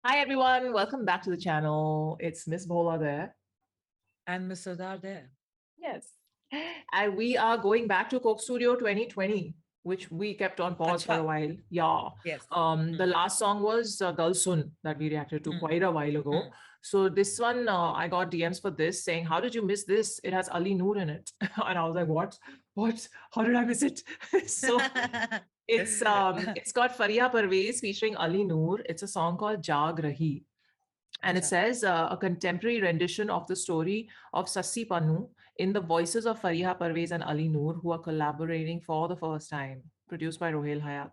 Hi everyone, welcome back to the channel. It's Miss Bhola there. And Miss Sardar there. Yes. And we are going back to Coke Studio 2020, which we kept on pause for a Acha. while. Yeah. Yes. The last song was Gal Sun that we reacted to Hmm. quite a while ago. Hmm. So this one, I got DMs for this saying, how did you miss this? It has Ali Noor in it. And I was like, what? What? How did I miss it? So it's got Fariha Pervez featuring Ali Noor. It's a song called JAAG Rahi. And it Acha. says a contemporary rendition of the story of Sassi Pannu in the voices of Fariha Pervez and Ali Noor, who are collaborating for the first time, produced by Rohel Hayat.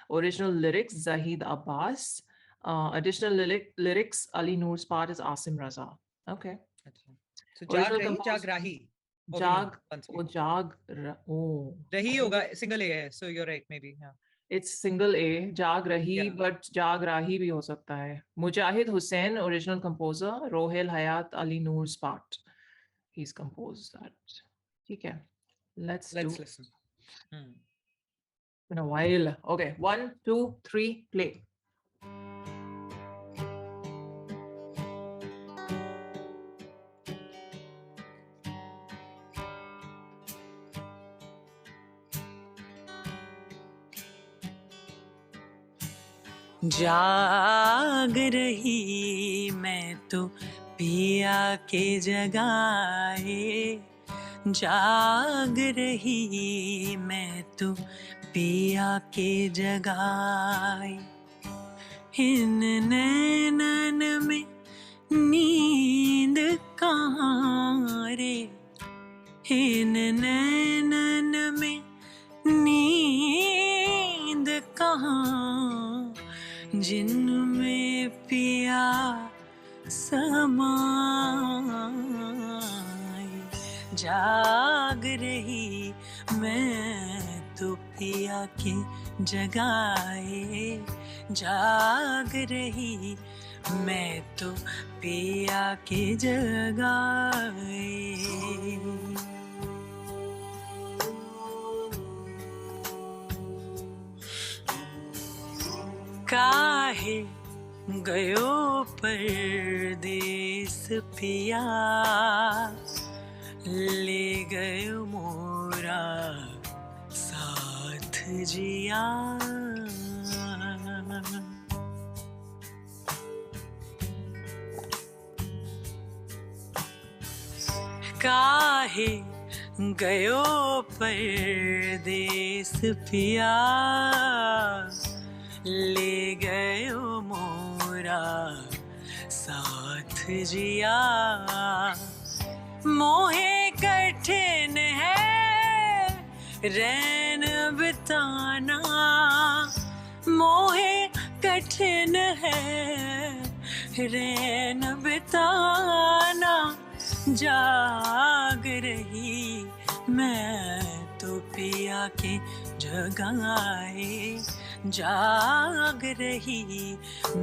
Original lyrics, Zahid Abbas. Additional lyrics, Ali Noor's part is Asim Raza. Okay. Acha. So Jag Original Rahi, Jag composer, Rahi. Or we know Jag, once oh, again. oh. Rahi I think hoga single A hai, so you're right maybe. Yeah. it's single A, जाग रही, Yeah. but जाग राही भी हो सकता है. Mujahid Hussain, original composer. Rohel Hayat, Ali Noor's part. He's composed that. ठीक है. Let's do Let's it. listen. Hmm. Been a while. Okay, 1, 2, 3, play. जाग रही मैं तो पिया के जगाए, जाग रही मैं तो पिया के जगाए, इन नैनन में नींद कहाँ रे, इन नैनन में नींद कहाँ, जिनमें पिया समाए, जाग रही मैं तो पिया के जगाए, जाग रही मैं तो पिया के जगाए. काहे गयो परदेस पिया, ले गयो मोरा साथ जिया, काहे गयो परदेस पिया, ले गयो मोरा साथ जिया, मोहे कठिन है रैन बिताना, मोहे कठिन है रैन बिताना, जाग रही मैं तो पिया के जगाए, जाग रही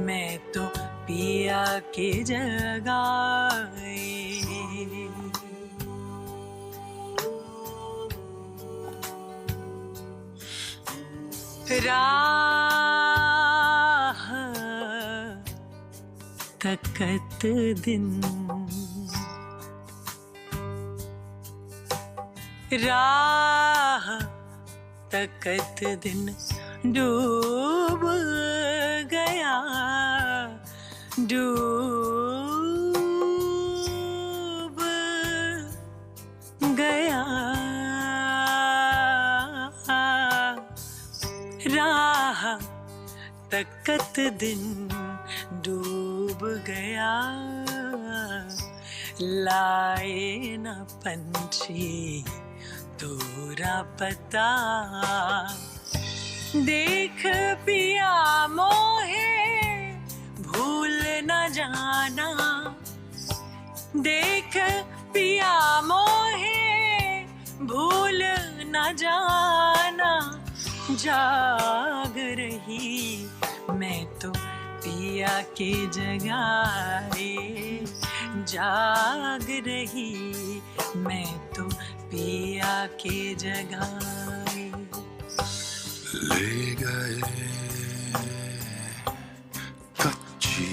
मैं तो पिया के जगाए. राह तकत दिन, राह तकत दिन डूब गया, डूब गया, राह तकत दिन डूब गया, लाए न पंछी तोरा पता, देख पिया मोहे भूल न जाना, देख पिया मोहे भूल न जाना, जाग रही मैं तो पिया के जगाए, जाग रही मैं तो पिया के जगाए. ले गए कच्ची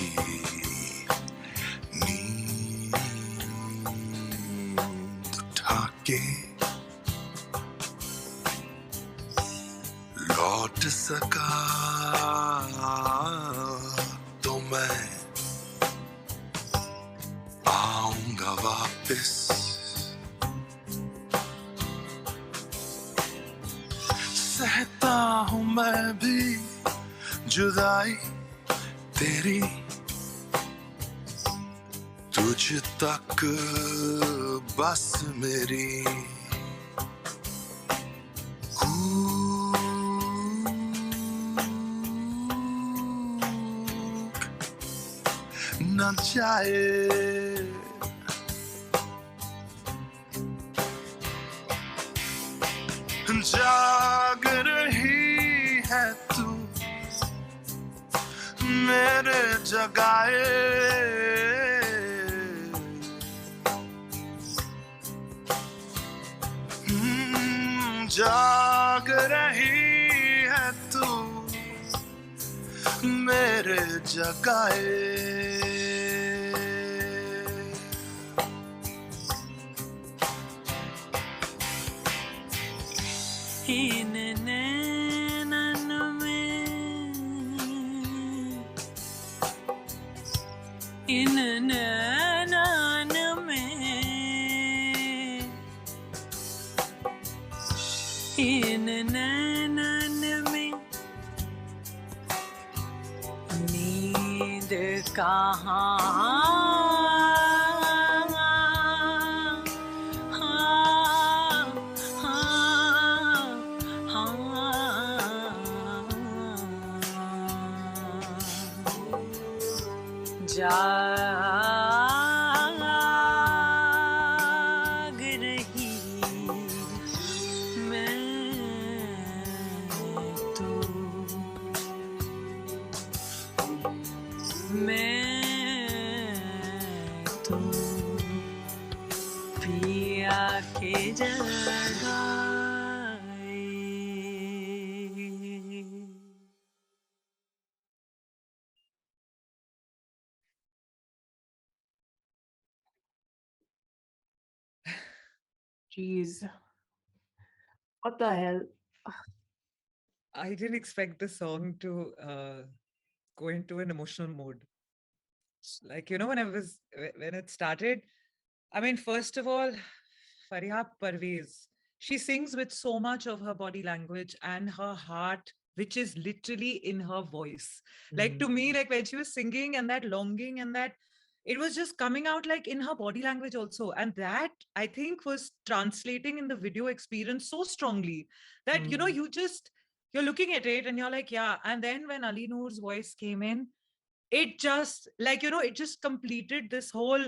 लौट सका तो मैं आऊंगा वापस सहता हूँ मैं भी जुदाई तेरी तुझ तक बस मेरी न जाए जाग रही है तू मेरे जगाए जाग रही है तू मेरे जगाए इन नैनन में इन नैनन में इन नैनन में नींद कहाँ जाग रही मैं तो पिया के जगाए Jeez. What the hell? I didn't expect the song to go into an emotional mode. Like, you know, when it started, I mean, first of all, Fariha Pervez, she sings with so much of her body language and her heart, which is literally in her voice. Like, to me, like when she was singing and that longing and that, it was just coming out like in her body language also. And that I think was translating in the video experience so strongly that, you know, you're looking at it and you're like, yeah. And then when Ali Noor's voice came in, it just like, you know, it just completed this whole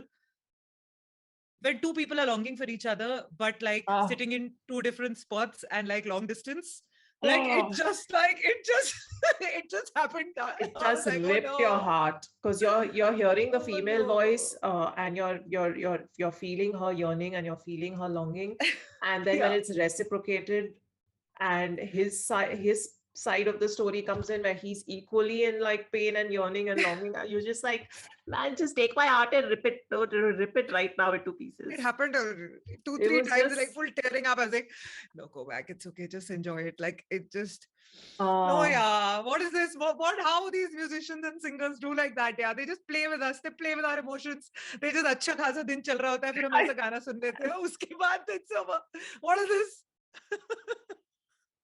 when two people are longing for each other, but like Ah. sitting in two different spots and like long distance. Like Oh. it just it just happened. It I was just like, oh ripped your no. heart because you're hearing the Oh female voice no. and you're feeling her yearning and you're feeling her longing, and then when Yeah. it's reciprocated and his side of the story comes in where he's equally in like pain and yearning and longing, you're just like, man, just take my heart and rip it right now into It pieces. happened two, It three was times, like just full tearing up. I was like, no, go back. It's okay. Just enjoy it. Like it just no, uh yeah. What is this? What how these musicians and singers do like that? Yeah, they just play with us. They play with our emotions. They just अच्छा खासा दिन चल रहा होता है फिर हम I, ऐसा गाना सुन लेते हैं उसके बाद it's over. What is this?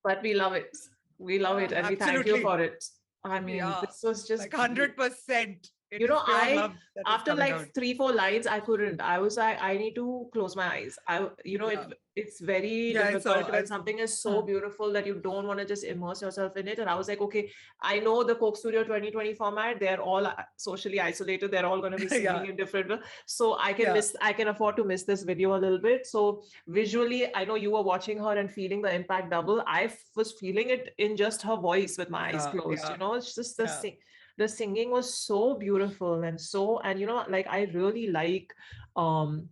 but we love it. We love it and we thank you Absolutely. for it. I mean, Yeah. this was just Like 100%. It you is know, pure I love that is after coming like out. 3 4 lines I couldn't. I was like, I need to close my eyes. Yeah. It's very Yeah, I saw. difficult when something is so beautiful that you don't want to just immerse yourself in it. And I was like, okay, I know the Coke Studio 2020 format, they're all socially isolated, they're all going to be singing Yeah. in different so Yeah. I can afford to miss this video a little bit. So visually, I know you were watching her and feeling the impact double. Was feeling it in just her voice with my eyes Yeah. closed, Yeah. it's just Yeah. the singing was so beautiful and like um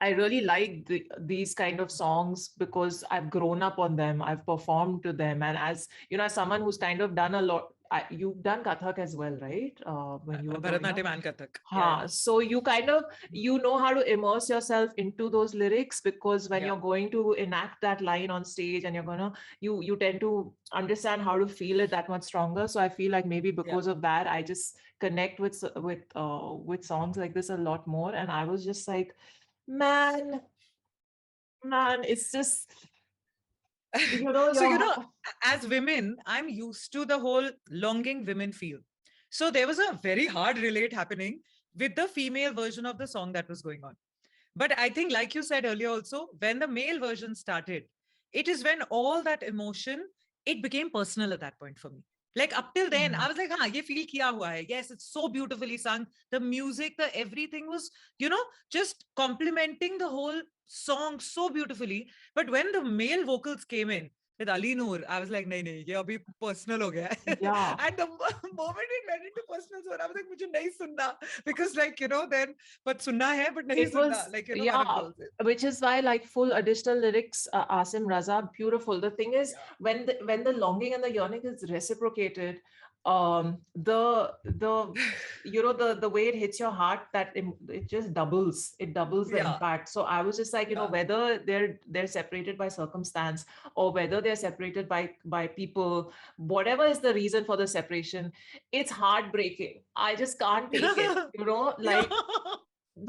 I really like these kind of songs because I've grown up on them, I've performed to them, and as you know, as someone who's kind of done a lot, you've done Kathak as well, right? When you were growing up. Bharatanatyam and Kathak. So you kind of, you know how to immerse yourself into those lyrics, because when Yeah. you're going to enact that line on stage and you're gonna, you tend to understand how to feel it that much stronger. So I feel like maybe because of that, I just connect with songs like this a lot more. And I was just like, man, it's just, So, you're as women, I'm used to the whole longing women feel. So there was a very hard relate happening with the female version of the song that was going on. But I think, like you said earlier, also, when the male version started, it is when all that emotion, it became personal at that point for me. Like up till then, I was like, "Ha, ye feel kiya hua hai." Yes, it's so beautifully sung. The music, the everything was, just complementing the whole song so beautifully. But when the male vocals came in with Ali Noor, I was like, "Nahi, nahi, ye abhi personal ho gaya hai." yeah. And the moment it went into personal zone, I was like, "Mujhe nahi sunna," because, like, then, but sunna hai, but nahi It sunna. was, Like, one of yeah, those. which is why like full additional lyrics, Asim Raza, beautiful. The thing is, Yeah. when the longing and the yearning is reciprocated, the the way it hits your heart, that it just doubles. It doubles the Yeah. impact. So I was just like, Yeah. whether they're separated by circumstance, or whether they're separated by people, whatever is the reason for the separation, it's heartbreaking. I just can't take it. Yeah. Like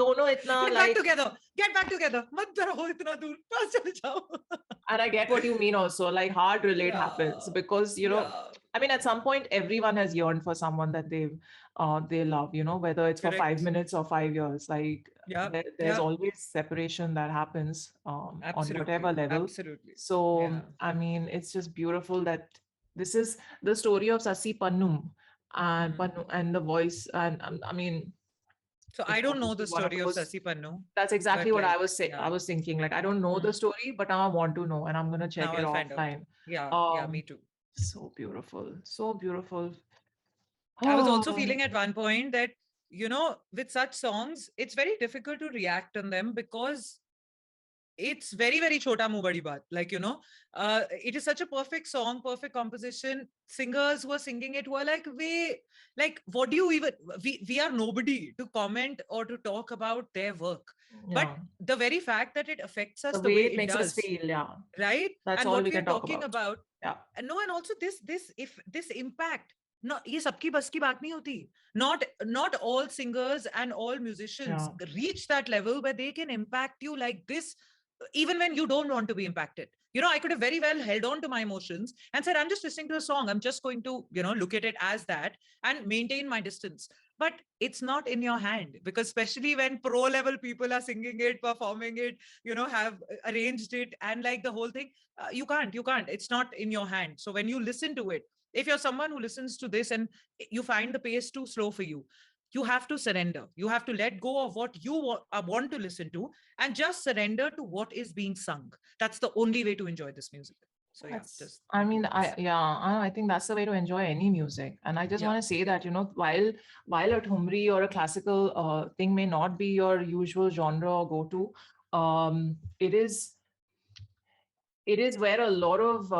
dono itna Get back like, together. Get back together. Mat raho itna dur. Paas chale jao. and I get what you mean also, like hard relate Yeah. happens, because Yeah. I mean, at some point everyone has yearned for someone that they love, whether it's for 5 minutes Correct. or 5 years. Like Yeah. there's Yeah. always separation that happens on whatever Absolutely. level. Absolutely. So Yeah. I mean, it's just beautiful that this is the story of Sasi Pannum, and Mm. Pannu and the voice, and I mean, So it's I don't know obviously the one of story of those. Sasi Pannu, That's exactly but what like, I yeah. was thinking. Like, I don't know the Mm. story, but now I want to know, and I'm gonna check Now it I'll find out. offline. Yeah. Yeah. Me Um, too. so beautiful, so beautiful. I was also Oh, feeling at one point that, with such songs, it's very difficult to react on them because it's very, very chota muh badi baat. Like, it is such a perfect song, perfect composition. Singers who are singing it were like, like, what do you even, we are nobody to comment or to talk about their work. But yeah. the very fact that it affects us The the way way it it makes us does, feel, yeah. right? That's And all what we we are can talk talking about. about, Yeah. and no, and also this impact, no, ये सबकी बस की बात नहीं होती. Not all singers and all musicians Yeah. reach that level where they can impact you like this, even when you don't want to be impacted. I could have very well held on to my emotions and said, I'm just listening to a song. I'm just going to, look at it as that and maintain my distance. But it's not in your hand, because especially when pro level people are singing it, performing it, have arranged it, and like the whole thing, you can't. It's not in your hand. So when you listen to it, if you're someone who listens to this and you find the pace too slow for you, you have to surrender. You have to let go of what you want to listen to and just surrender to what is being sung. That's the only way to enjoy this music. So yeah, That's, just I mean, I think that's the way to enjoy any music. And I just yeah, want to say yeah. that, while a thumri or a classical thing may not be your usual genre or go-to, it is where a lot of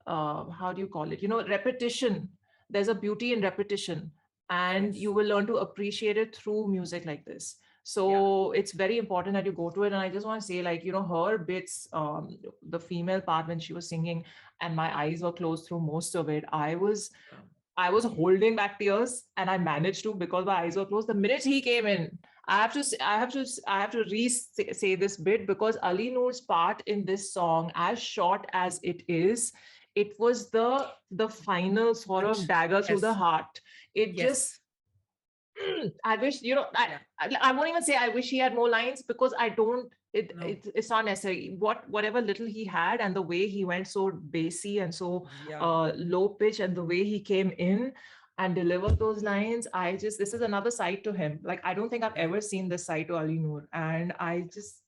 how do you call it, repetition. There's a beauty in repetition, and you Yes. will learn to appreciate it through music like this. Yeah. So it's very important that you go to it. And I just want to say, like, her bits, the female part when she was singing, and my eyes were closed through most of it. I was holding back tears, and I managed to, because my eyes were closed. The minute he came in, I have to say this bit, because Ali Noor's part in this song, as short as it is, it was the final sort of Touch. dagger through the Yes. heart. It just, Yes. I wish, Yeah. I won't even say I wish he had more lines, because I don't, No. it's not necessary. Whatever little he had, and the way he went so bassy and so Yeah. low pitch, and the way he came in and delivered those lines, this is another side to him. Like, I don't think I've Yeah. ever seen this side to Ali Noor. And I just,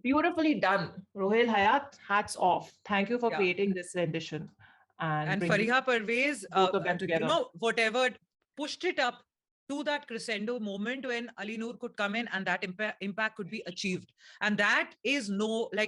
beautifully done. Rohil Hayat, hats off. Thank you for Yeah. creating this rendition and And bringing Fariha Pervez, both of them together. whatever pushed it up to that crescendo moment when Ali Noor could come in and that impact could be achieved. And that is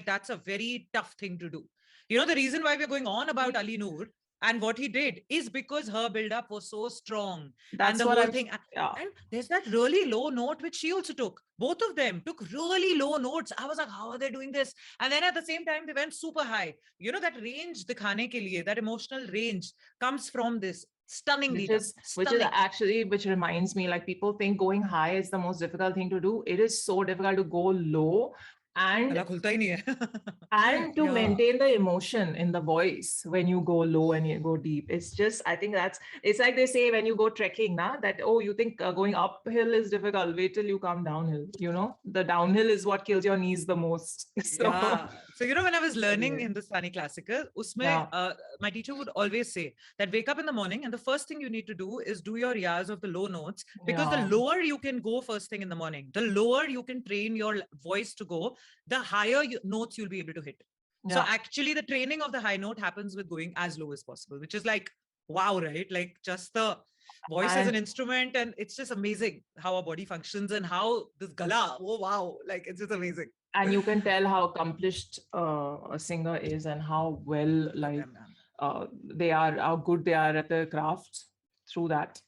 that's a very tough thing to do. The reason why we're going on about Ali Noor And what he did is because her build-up was so strong, and That's the what whole I'm. thing. Yeah. And there's that really low note which she also took. Both of them took really low notes. I was like, how are they doing this? And then at the same time, they went super high. You know, that range, dikhane ke liye, that emotional range comes from this. Stunningly done. Which is Stunning. actually, which reminds me, like, people think going high is the most difficult thing to do. It is so difficult to go low and गला खुलता ही नहीं है. and to Yeah. maintain the emotion in the voice when you go low and you go deep. It's just, I think that's, it's like they say when you go trekking, na, that, oh, you think going uphill is difficult, wait till you come downhill. You know, the downhill is what kills your knees the most. So Yeah. So, you know, when I was learning anyway, Hindustani classical, usme, yeah, my teacher would always say that wake up in the morning and the first thing you need to do is do your riyaz of the low notes, because the yeah, lower you can go first thing in the morning, the lower you can train your voice to go, the higher notes you'll be able to hit. So yeah. actually the training of the high note happens with going as low as possible, which is like, wow, right? Like just the voice as an And instrument, and it's just amazing how our body functions and how this gala, oh wow, like it's just amazing. and you can tell how accomplished a singer is and how well, Look at like, them, man. they are, how good they are at their craft through that,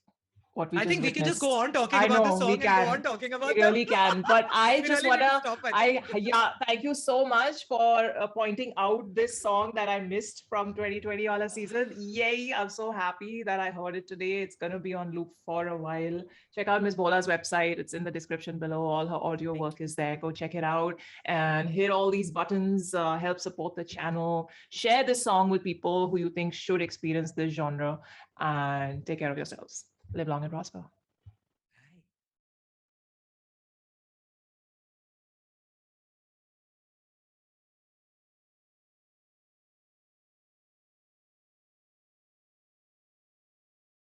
what we I just think we can just go witnessed. on talking I about the know we song and go can. on talking We about them. really can. But I We just really need to wanna, stop, I think. yeah, thank you so much for pointing out this song that I missed from 2020 Wala season. Yay! I'm so happy that I heard it today. It's gonna be on loop for a while. Check out Miss Bola's website. It's in the description below. All her audio Thank work is there. Go check it out and hit all these buttons. Help support the channel. Share this song with people who you think should experience this genre. And take care of yourselves. Live long and prosper.